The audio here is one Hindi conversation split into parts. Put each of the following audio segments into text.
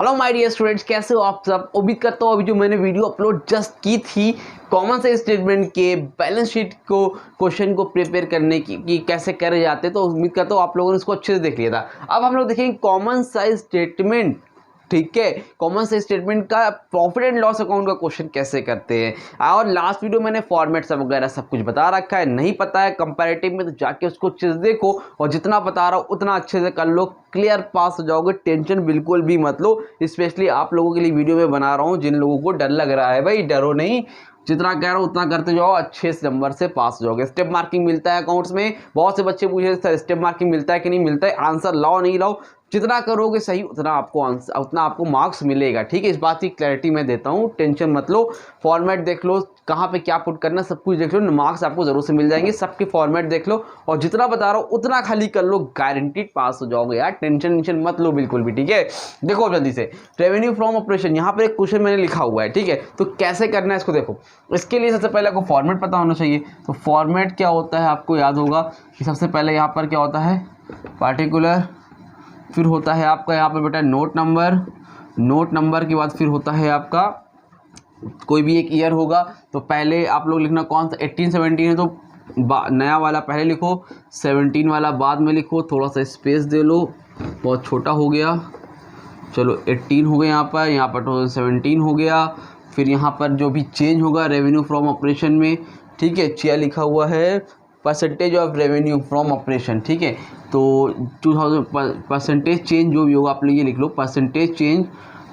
हेलो माय डियर स्टूडेंट्स, कैसे हो आप सब। उम्मीद करता हूँ अभी जो मैंने वीडियो अपलोड जस्ट की थी कॉमन साइज स्टेटमेंट के बैलेंस शीट को क्वेश्चन को प्रिपेयर करने की कैसे करे जाते, तो उम्मीद करता हूँ आप लोगों ने इसको अच्छे से देख लिया था। अब हम लोग देखेंगे कॉमन साइज स्टेटमेंट, ठीक है, कॉमन साइज स्टेटमेंट का प्रॉफिट एंड लॉस अकाउंट का क्वेश्चन कैसे करते हैं। और लास्ट वीडियो मैंने फॉर्मेट सब वगैरह सब कुछ बता रखा है, नहीं पता है कंपैरेटिव में तो जाके उसको अच्छे से देखो और जितना बता रहा हूँ उतना अच्छे से कर लो, क्लियर पास हो जाओगे। टेंशन बिल्कुल भी मत लो, स्पेशली आप लोगों के लिए वीडियो में बना रहा हूँ जिन लोगों को डर लग रहा है। भाई डरो नहीं, जितना कह रहा हूँ उतना करते जाओ, अच्छे से नंबर से पास हो जाओगे। स्टेप मार्किंग मिलता है अकाउंट्स में। बहुत से बच्चे पूछे सर स्टेप मार्किंग मिलता है कि नहीं मिलता है, आंसर लाओ नहीं लाओ, जितना करोगे सही उतना आपको आंसर उतना आपको मार्क्स मिलेगा, ठीक है। इस बात की क्लैरिटी मैं देता हूँ, टेंशन मत लो। फॉर्मेट देख लो, कहाँ पे क्या पुट करना सब कुछ देख लो, मार्क्स आपको जरूर से मिल जाएंगे। सबके फॉर्मेट देख लो और जितना बता रहा हूँ उतना खाली कर लो, गारंटीड पास हो जाओगे यार। टेंशन मत लो बिल्कुल भी, ठीक है। देखो जल्दी से रेवेन्यू फ्रॉम ऑपरेशन, यहाँ पर एक क्वेश्चन मैंने लिखा हुआ है, ठीक है। तो कैसे करना है इसको देखो। इसके लिए सबसे पहले आपको फॉर्मेट पता होना चाहिए। तो फॉर्मेट क्या होता है आपको याद होगा कि सबसे पहले यहाँ पर क्या होता है पार्टिकुलर, फिर होता है आपका यहाँ पर बेटा नोट नंबर के बाद फिर होता है आपका कोई भी एक ईयर होगा। तो पहले आप लोग लिखना कौन सा 1817 है तो नया वाला पहले लिखो, 17 वाला बाद में लिखो, थोड़ा सा स्पेस दे लो, बहुत छोटा हो गया। चलो 18 हो गया यहाँ पर 2017 हो गया। फिर यहाँ पर जो भी चेंज होगा रेवेन्यू फ्रॉम ऑपरेशन में, ठीक है, क्या लिखा हुआ है percentage of revenue from operation, ठीक है। तो 2000 परसेंटेज चेंज जो भी होगा आप लोग ये लिख लो, percentage change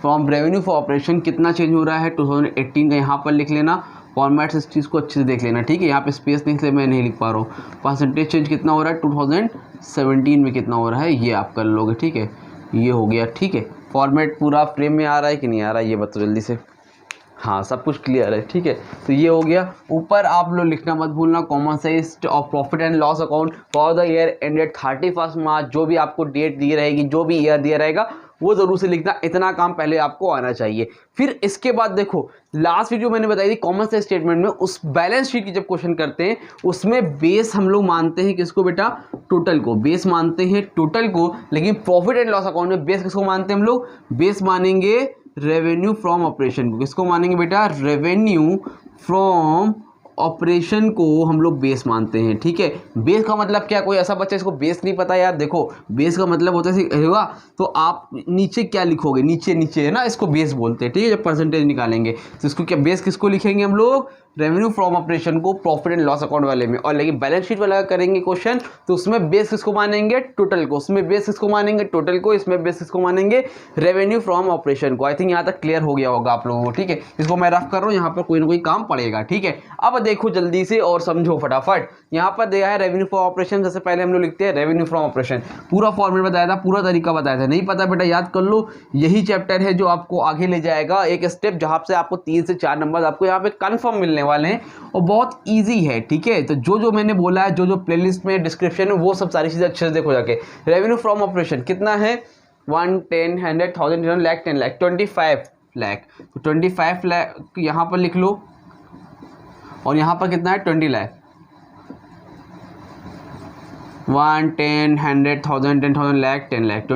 from revenue for operation कितना चेंज हो रहा है 2018 का यहाँ पर लिख लेना। फॉर्मेट से इस चीज़ को अच्छे से देख लेना, ठीक है। यहाँ पे स्पेस नहीं से मैं नहीं लिख पा रहा हूँ। परसेंटेज चेंज कितना हो रहा है 2017 में कितना हो रहा है ये आप कर लोगे, ठीक है। ये हो गया, ठीक है। फॉर्मेट पूरा फ्रेम में आ रहा है कि नहीं आ रहा है ये बताओ जल्दी से। हाँ सब कुछ क्लियर है, ठीक है। तो ये हो गया। ऊपर आप लोग लिखना मत भूलना common size of profit and loss account for the year ended 31 मार्च। जो भी आपको डेट दी रहेगी, जो भी ईयर दिया रहेगा वो जरूर से लिखना। इतना काम पहले आपको आना चाहिए। फिर इसके बाद देखो लास्ट वीडियो मैंने बताई थी कॉमन साइज स्टेटमेंट में उस बैलेंस शीट की जब क्वेश्चन करते हैं उसमें बेस हम लोग मानते हैं किसको बेटा, टोटल को। बेस मानते हैं टोटल को, लेकिन प्रॉफिट एंड लॉस अकाउंट में बेस किसको मानते हैं हम लोग, बेस मानेंगे रेवेन्यू फ्रॉम ऑपरेशन को। किसको मानेंगे बेटा, रेवेन्यू फ्रॉम ऑपरेशन को हम लोग बेस मानते हैं, ठीक है। बेस का मतलब क्या, कोई ऐसा बच्चा इसको बेस नहीं पता यार। देखो बेस का मतलब होता है होगा तो आप नीचे क्या लिखोगे, नीचे है ना, इसको बेस बोलते हैं, ठीक है। जब परसेंटेज निकालेंगे तो इसको क्या बेस किसको लिखेंगे हम लोग, रेवेन्यू फ्रॉम ऑपरेशन को प्रॉफिट एंड लॉस अकाउंट वाले में। और लेकिन बैलेंस शीट वाला करेंगे क्वेश्चन तो उसमें बेस किसको मानेंगे, टोटल को। उसमें बेस किसको मानेंगे, टोटल को। इसमें बेस किसको मानेंगे, रेवेन्यू फ्रॉम ऑपरेशन को। आई थिंक यहाँ तक क्लियर हो गया होगा आप लोगों को, ठीक है। इसको मैं रफ कर रहा हूँ, यहाँ पर कोई ना कोई काम पड़ेगा, ठीक है। अब देखो जल्दी से और समझो फटाफट। यहाँ पर दिया है रेवेन्यू फ्रॉम ऑपरेशन। सबसे पहले हम लोग लिखते हैं रेवेन्यू फ्रॉम ऑपरेशन। पूरा फॉर्मेट बताया था, पूरा तरीका बताया था। नहीं पता बेटा याद कर लो, यही चैप्टर है जो आपको आगे ले जाएगा एक स्टेप, जहां से आपको 3 से 4 नंबर आपको यहाँ पे कंफर्म मिलने वाले हैं और बहुत इजी है, ठीक है। तो जो मैंने बोला है, जो प्लेलिस्ट में डिस्क्रिप्शन में वो सब सारी चीजें अच्छे से देखो जाके। रेवेन्यू फ्रॉम ऑपरेशन कितना है 1, 10, 100, 1000, 1 लाख, 10 लाख, 25 लाख। तो 25 लाख यहाँ पर लिख लो और यहाँ पर कितना है 20 लाख। 1, 10, 100, 1000, 10,000, लाख, 10 लाख,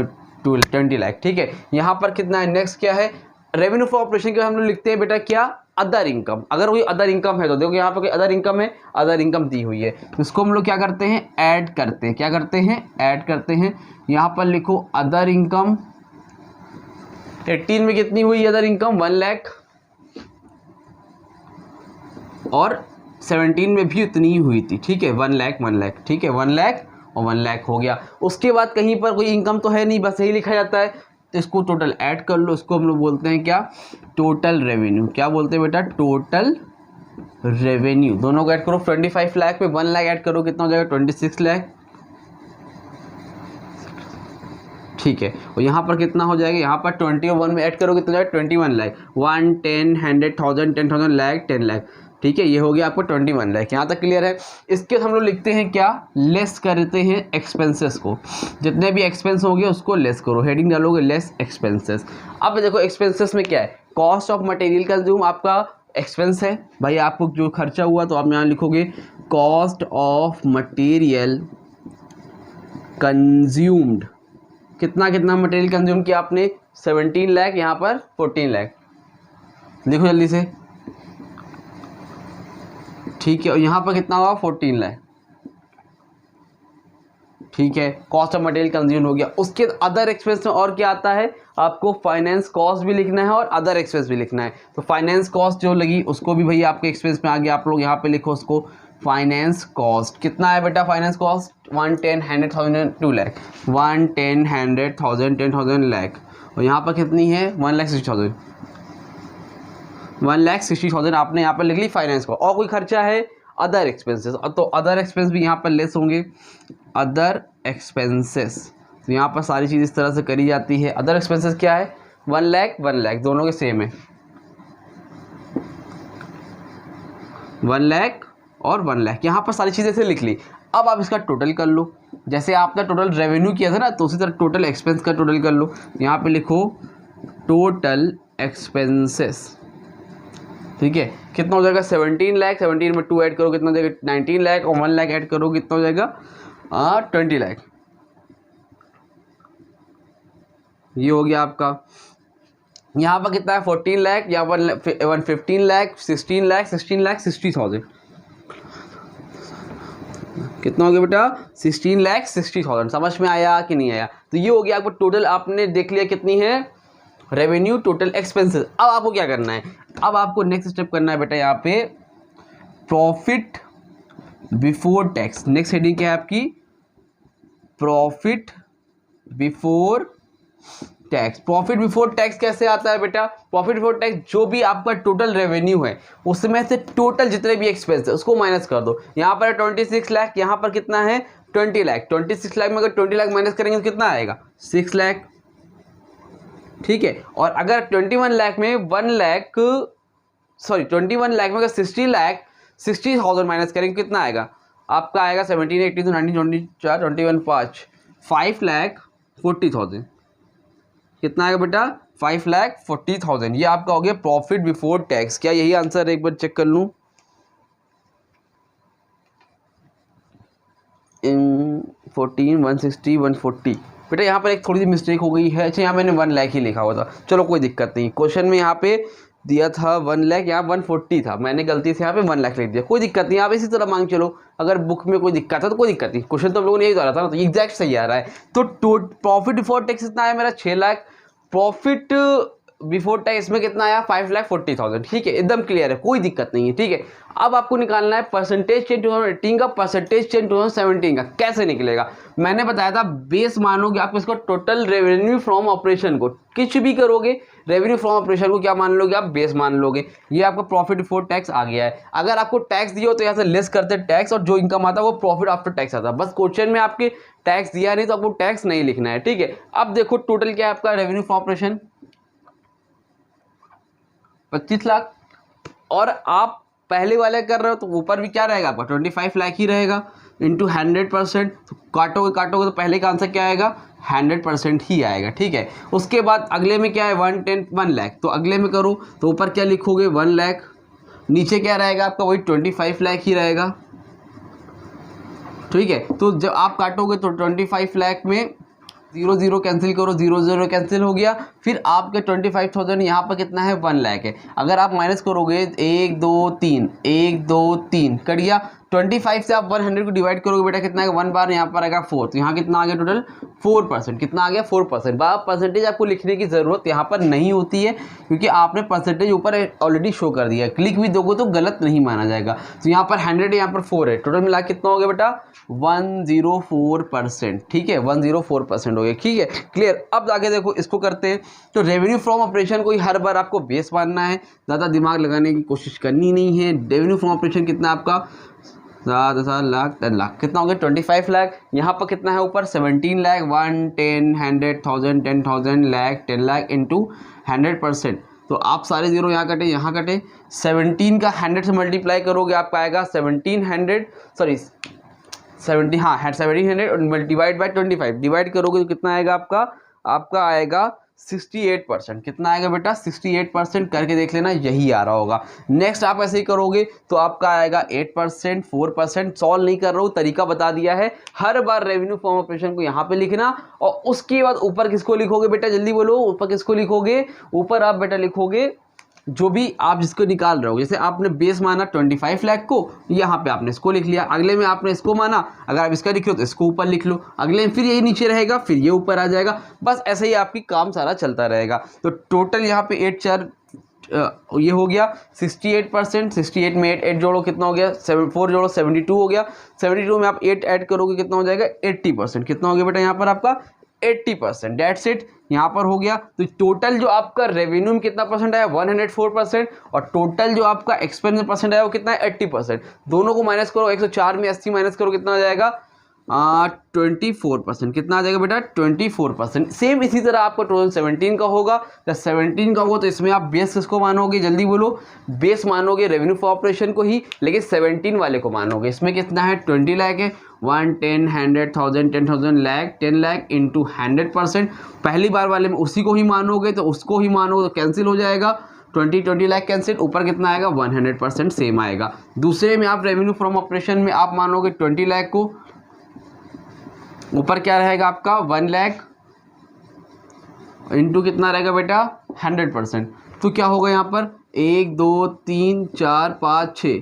20 लाख, ठीक है। यहाँ पर कितना है, नेक्स्ट क्या है, रेवेन्यू फॉर ऑपरेशन के हम लोग लिखते हैं बेटा क्या, अदर इनकम। अगर कोई अदर इनकम है तो देखो यहाँ पर कोई अदर इनकम है, अदर इनकम दी हुई है तो इसको हम लोग क्या करते हैं, ऐड करते हैं। क्या करते हैं, ऐड करते हैं। यहाँ पर लिखो अदर इनकम। 18 में कितनी हुई अदर इनकम, 1 लाख, और 17 में भी उतनी ही हुई थी, ठीक है। 1 लाख, ठीक है, 1 लाख और 1 लाख हो गया। उसके बाद कहीं पर कोई इनकम तो है नहीं, बस यही लिखा जाता है। तो इसको टोटल ऐड कर लो। इसको हम लोग बोलते हैं क्या, टोटल रेवेन्यू। क्या बोलते हैं बेटा, टोटल रेवेन्यू। दोनों को ऐड करो, 25 लाख में 1 लाख ऐड करो, कितना हो जाएगा 26 लाख, ठीक है। और यहाँ पर कितना हो जाएगा, यहाँ पर 20 और 1 में ऐड करो कितना हो जाएगा 21 लाख। 1, 10, 100, 1000, 10,000, लाख, 10 लाख, ठीक है। ये हो गया आपको 21 लाख। यहाँ तक क्लियर है। इसके हम लोग लिखते हैं क्या, लेस करते हैं एक्सपेंसेस को। जितने भी एक्सपेंस होंगे उसको लेस करो, हेडिंग डालोगे लेस एक्सपेंसेस। अब देखो एक्सपेंसेस में क्या है, कॉस्ट ऑफ मटेरियल कंज्यूम आपका एक्सपेंस है भाई, आपको जो खर्चा हुआ तो आप यहाँ लिखोगे कॉस्ट ऑफ मटेरियल कंज्यूम्ड। कितना मटेरियल कंज्यूम किया आपने, 17 लाख, यहाँ पर 14 लाख। देखो जल्दी से, ठीक है। और यहाँ पर कितना हुआ 14 लाख, ठीक है। कॉस्ट ऑफ मटेरियल कंज्यूम हो गया। उसके अदर एक्सपेंस में और क्या आता है, आपको फाइनेंस कॉस्ट भी लिखना है और अदर एक्सपेंस भी लिखना है। तो फाइनेंस कॉस्ट जो लगी उसको भी भैया आपके एक्सपेंस में आ गया। आप लोग यहाँ पे लिखो उसको फाइनेंस कॉस्ट। कितना है बेटा फाइनेंस कॉस्ट, 110, 100,000, 2 लाख, 110, 100,000, 10,000 लाख। और यहाँ पर कितनी है 1,60,000, 1,60,000 आपने यहाँ पर लिख ली फाइनेंस कॉस्ट। और कोई खर्चा है अदर एक्सपेंसेस, तो अदर एक्सपेंस भी यहाँ पर लेस होंगे, अदर एक्सपेंसेस। तो यहाँ पर सारी चीज़ इस तरह से करी जाती है। अदर एक्सपेंसेस क्या है, 1 लाख 1 लाख, दोनों के सेम है, 1 लाख और 1 लाख। यहाँ पर सारी चीज़ें से लिख ली। अब आप इसका टोटल कर लो, जैसे आपने टोटल रेवेन्यू किया था ना, तो उसी तरह टोटल एक्सपेंस का टोटल कर लो। यहाँ पे लिखो टोटल एक्सपेंसेस, ठीक है। कितना हो जाएगा 17 लाख, 17 में 2 ऐड करो कितना हो जाएगा 19 लाख, और 1 लाख ऐड करो कितना हो जाएगा 20 लाख। ये हो गया आपका। यहाँ पर कितना है 14 लाख, यहाँ पर 15 लाख, 16 लाख, 16 लाख 60,000। कितना हो गया बेटा 16 लाख 60,000। समझ में आया कि नहीं आया। तो ये हो गया आपको टोटल, आपने देख लिया कितनी है रेवेन्यू, टोटल एक्सपेंसेस। अब आपको क्या करना है, अब आपको नेक्स्ट स्टेप करना है बेटा यहाँ पे profit before tax. Next heading क्या है आपकी, profit before tax. Profit before tax कैसे आता है बेटा, प्रॉफिट बिफोर टैक्स जो भी आपका टोटल रेवेन्यू है उसमें से टोटल जितने भी एक्सपेंस है उसको माइनस कर दो। यहाँ पर 26 लाख, यहाँ पर कितना है 20 लाख। 26 लाख में अगर 20 लाख माइनस करेंगे तो कितना आएगा 6 लाख, ठीक है। और अगर 21 लाख में 21 लाख में अगर 60 लाख 60,000 माइनस करेंगे कितना आएगा, आपका आएगा 17, 18, 19, 24, 21, 5 लाख 40,000। कितना आएगा बेटा 5 लाख 40,000। ये आपका हो गया प्रॉफिट बिफोर टैक्स। क्या यही आंसर है, एक बार चेक कर लूँ। 14, 160, 140 बेटा यहाँ पर एक थोड़ी सी मिस्टेक हो गई है। अच्छा यहाँ मैंने 1 लाख ही लिखा हुआ था, चलो कोई दिक्कत नहीं। क्वेश्चन में यहाँ पे दिया था 1 लाख, यहाँ 140 था, मैंने गलती से यहाँ पे 1 लाख लिख दिया। कोई दिक्कत नहीं, आप इसी तरह मांग चलो। अगर बुक में कोई दिक्कत है तो कोई दिक्कत नहीं, क्वेश्चन तो हम लोगों ने यही डाला था ना, तो एग्जैक्ट सही आ रहा है। तो प्रॉफिट बिफोर टैक्स कितना है मेरा 6 लाख। प्रॉफिट बिफोर टैक्स में कितना आया 5,40,000, ठीक है, एकदम क्लियर है, कोई दिक्कत नहीं है, ठीक है। अब आपको निकालना है परसेंटेज चेंज 2018 का, परसेंटेज चेंज 2017 का। कैसे निकलेगा, मैंने बताया था बेस मानोगे आप इसको टोटल रेवेन्यू फ्रॉम ऑपरेशन को, कुछ भी करोगे रेवेन्यू फ्रॉम ऑपरेशन को क्या मान लोगे आप, बेस मान लोगे। ये आपका प्रॉफिट बिफोर टैक्स आ गया है। अगर आपको टैक्स दिया हो तो यहाँ से लेस करते टैक्स, और जो इनकम आता है वो प्रॉफिट आफ्टर टैक्स आता है। बस क्वेश्चन में आपके टैक्स दिया नहीं तो आपको टैक्स नहीं लिखना है, ठीक है। अब देखो टोटल क्या है आपका रेवेन्यू फ्रॉम ऑपरेशन 25 लाख, और आप पहले वाले कर रहे हो तो ऊपर भी क्या रहेगा आपका 25 लाख ही रहेगा इंटू 100%। तो काटोगे तो पहले का आंसर क्या आएगा 100% ही आएगा, ठीक है। उसके बाद अगले में क्या है 1 लाख, तो अगले में करो तो ऊपर क्या लिखोगे 1 लाख, नीचे क्या रहेगा आपका वही 25 लाख ही रहेगा, ठीक है। तो जब आप काटोगे तो 25 लाख में 0 0 कैंसिल करो, 0 0 कैंसिल हो गया। फिर आपके 25,000 यहाँ पर कितना है 1 लाख है। अगर आप माइनस करोगे 1 2 3 1 2 3 कट गया। 25 से आप 100 को डिवाइड करोगे बेटा कितना आएगा 1 बार यहाँ पर आएगा 4, तो यहाँ कितना आ गया टोटल 4%। कितना आ गया 4%। परसेंटेज आपको लिखने की ज़रूरत यहाँ पर नहीं होती है क्योंकि आपने परसेंटेज ऊपर ऑलरेडी शो कर दिया है। क्लिक भी दोगे तो गलत नहीं माना जाएगा। तो यहाँ पर 100 है, यहाँ पर 4 है, टोटल मिला कितना हो गया बेटा 104%, ठीक है 104% हो गया, ठीक है क्लियर। अब आगे देखो इसको करते हैं। तो रेवेन्यू फ्रॉम ऑपरेशन को ही हर बार आपको बेस मानना है, ज़्यादा दिमाग लगाने की कोशिश करनी नहीं है। रेवेन्यू फ्रॉम ऑपरेशन कितना आपका 7 लाख 10 लाख, कितना हो गया 25 लाख। यहाँ पर कितना है ऊपर 17 लाख, 1 10 100,000 10,000 लाख 10 लाख इंटू 100%। तो आप सारे जीरो यहाँ कटे यहाँ कटे, 17 का 100 से मल्टीप्लाई करोगे आपका आएगा 1700 सॉरी 70 हाँ 1700 और डिवाइड बाय 25 डिवाइड करोगे तो कितना आएगा आपका आएगा 68%। कितना आएगा बेटा? 68% करके देख लेना, यही आ रहा होगा। नेक्स्ट आप ऐसे ही करोगे तो आपका आएगा 8%, 4%। सॉल्व नहीं कर रहा हूँ, तरीका बता दिया है। हर बार रेवेन्यू फ्रॉम ऑपरेशन को यहाँ पे लिखना और उसके बाद ऊपर किसको लिखोगे बेटा? जल्दी बोलो, ऊपर किसको लिखोगे? ऊपर आप बेटा लिखोगे जो भी आप जिसको निकाल रहे हो। जैसे आपने बेस माना 25 लाख को, यहाँ पे आपने इसको लिख लिया। अगले में आपने इसको माना, अगर आप इसका लिख लो तो इसको ऊपर लिख लो। अगले में फिर यही नीचे रहेगा, फिर ये ऊपर आ जाएगा। बस ऐसे ही आपकी काम सारा चलता रहेगा। तो टोटल यहाँ पे 8 4 ये हो गया 68%। 68 में 8 जोड़ो कितना हो गया? 4 जोड़ो 72 हो गया। 72 में आप 8 ऐड करोगे कितना हो जाएगा? 80%। कितना हो गया बेटा यहाँ पर आपका? 80%। डेट्स इट, यहाँ पर हो गया। तो टोटल जो आपका रेवेन्यू में कितना परसेंट आया? 104%। और टोटल जो आपका एक्सपेंस परसेंट आया वो कितना है? 80%। दोनों को माइनस करो, 104 में 80 माइनस करो, कितना आ जाएगा? 24%। कितना आ जाएगा बेटा? 24%। सेम इसी तरह आपका 2017 का होगा। जब 17 का होगा तो इसमें आप बेस किसको मानोगे? जल्दी बोलो। बेस मानोगे रेवेन्यू फॉर ऑपरेशन को ही, लेकिन 17 वाले को मानोगे। इसमें कितना है? 20 लाख है। 1 10 100,000 10,000 लाख 10 लाख इंटू 100%। पहली बार वाले में उसी को ही मानोगे तो उसको ही मानोगे तो कैंसिल हो जाएगा। 20 लाख कैंसिल। ऊपर कितना आएगा? 100% सेम आएगा। दूसरे में आप रेवेन्यू फ्रॉम ऑपरेशन में आप मानोगे 20 लाख को, ऊपर क्या रहेगा आपका? 1 लाख इंटू कितना रहेगा बेटा? 100%। तो क्या होगा यहाँ पर? 1 2 3 4 5 6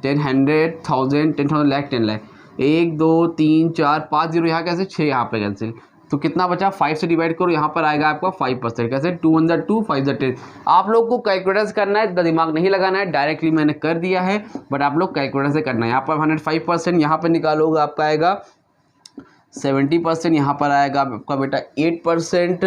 10 100,000 10,000 लाख 10 लाख 1 2 3 4 5 जीरो यहाँ कैसे? 6 यहाँ पे कैंसिल। तो कितना बचा? 5 से डिवाइड करो, यहाँ पर आएगा आपका 5%। कैसे? 2 1 2 5 10। आप लोग को कैलकुलेटर करना है, इतना दिमाग नहीं लगाना है, डायरेक्टली मैंने कर दिया है, बट आप लोग कैलकुलेटर से करना है। यहाँ पर 105% यहाँ पर निकालोगे आपका आएगा 70%। यहाँ पर आएगा आपका बेटा 8%,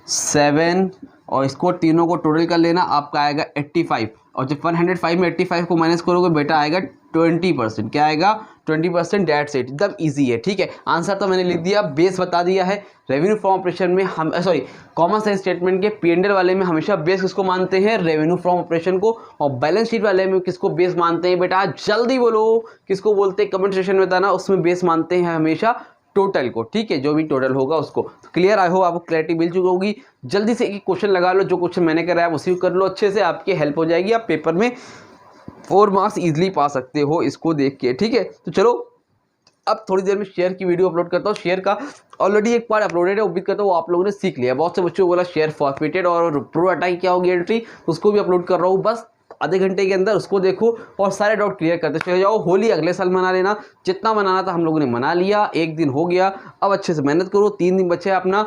7 और इसको तीनों को टोटल कर लेना, आपका आएगा 85। और जब 105 में 85 को माइनस करोगे बेटा आएगा 20%। क्या आएगा? 20%। डेट्स इट, एकदम ईजी है। ठीक है, आंसर तो मैंने लिख दिया, बेस बता दिया है। रेवेन्यू फ्रॉम ऑपरेशन में हम कॉमन सेंस स्टेटमेंट के P&L वाले में हमेशा बेस किसको मानते हैं? रेवेन्यू फ्रॉम ऑपरेशन को। और बैलेंस शीट वाले में किसको बेस मानते हैं बेटा? जल्दी बोलो, किसको बोलते हैं? कमेंट सेक्शन में बताना। उसमें बेस मानते हैं हमेशा टोटल को। ठीक है, जो भी टोटल होगा उसको। क्लियर? आई होप आपको क्लैरिटी मिल चुकी होगी। जल्दी से एक क्वेश्चन लगा लो, जो क्वेश्चन मैंने कराया आप उसी को कर लो अच्छे से, आपकी हेल्प हो जाएगी। आप पेपर में 4 मार्क्स इजीली पा सकते हो इसको देख के। ठीक है, तो चलो अब थोड़ी देर में शेयर की वीडियो अपलोड करता हूँ। शेयर का ऑलरेडी एक पार्ट अपलोडेड है, उम्मीद करता हूँ वो आप लोगों ने सीख लिया। बहुत से बच्चों को बोला शेयर फॉरफिटेड और प्रो अटैक क्या होगी एंट्री, उसको भी अपलोड कर रहा हूँ। बस आधे घंटे के अंदर उसको देखो और सारे डाउट क्लियर करते चले जाओ। होली अगले साल मना लेना, जितना मनाना था हम लोगों ने मना लिया। 1 दिन हो गया, अब अच्छे से मेहनत करो। 3 दिन बचे अपना,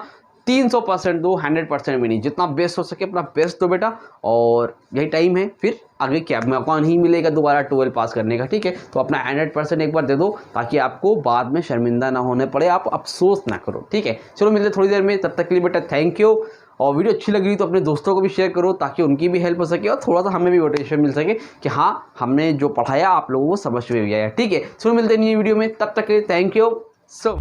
300% दो, 100% भी नहीं। जितना बेस्ट हो सके अपना बेस्ट दो बेटा, और यही टाइम है। फिर आगे क्या मौका नहीं मिलेगा दोबारा 12 पास करने का। ठीक है, तो अपना 100% एक बार दे दो, ताकि आपको बाद में शर्मिंदा ना होने पड़े, आप अफसोस ना करो। ठीक है, चलो मिलते थोड़ी देर में, तब तक के लिए बेटा थैंक यू। और वीडियो अच्छी लग रही तो अपने दोस्तों को भी शेयर करो, ताकि उनकी भी हेल्प हो सके और थोड़ा सा हमें भी मोटिवेशन मिल सके कि हाँ, हमने जो पढ़ाया आप लोगों को समझ में भी आया। ठीक है, चलो मिलते हैं नई वीडियो में, तब तक के लिए थैंक यू सो